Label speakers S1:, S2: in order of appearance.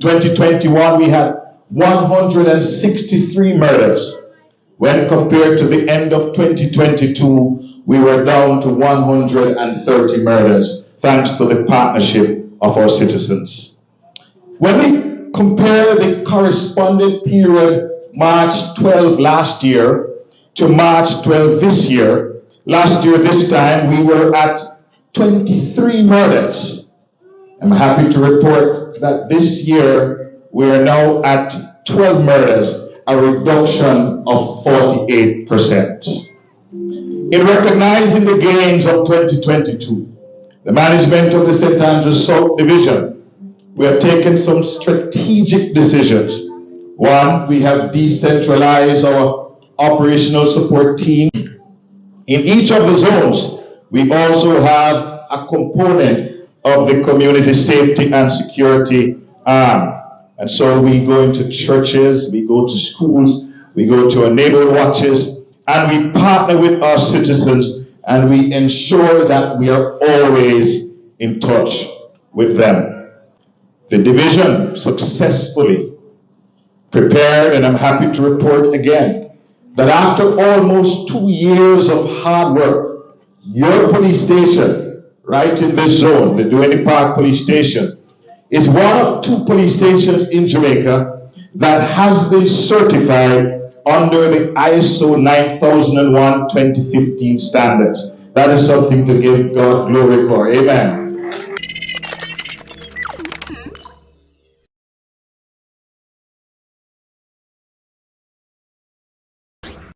S1: 2021, we had 163 murders. When compared to the end of 2022, we were down to 130 murders, thanks to the partnership of our citizens. When we compare the corresponding period, March 12 last year to March 12 this year, last year this time we were at 23 murders. I'm happy to report that this year we are now at 12 murders, a reduction of 48%. In recognizing the gains of 2022, the management of the St. Andrews South Division, we have taken some strategic decisions. One, we have decentralized our operational support team. In each of the zones, we also have a component of the community safety and security arm. And so we go into churches, we go to schools, we go to our neighborhood watches, and we partner with our citizens, and we ensure that we are always in touch with them. The division successfully prepared, and I'm happy to report again, that after almost 2 years of hard work, your police station, right in this zone, the Duane Park Police Station, is one of 2 police stations in Jamaica that has been certified under the ISO 9001-2015 standards. That is something to give God glory for. Amen.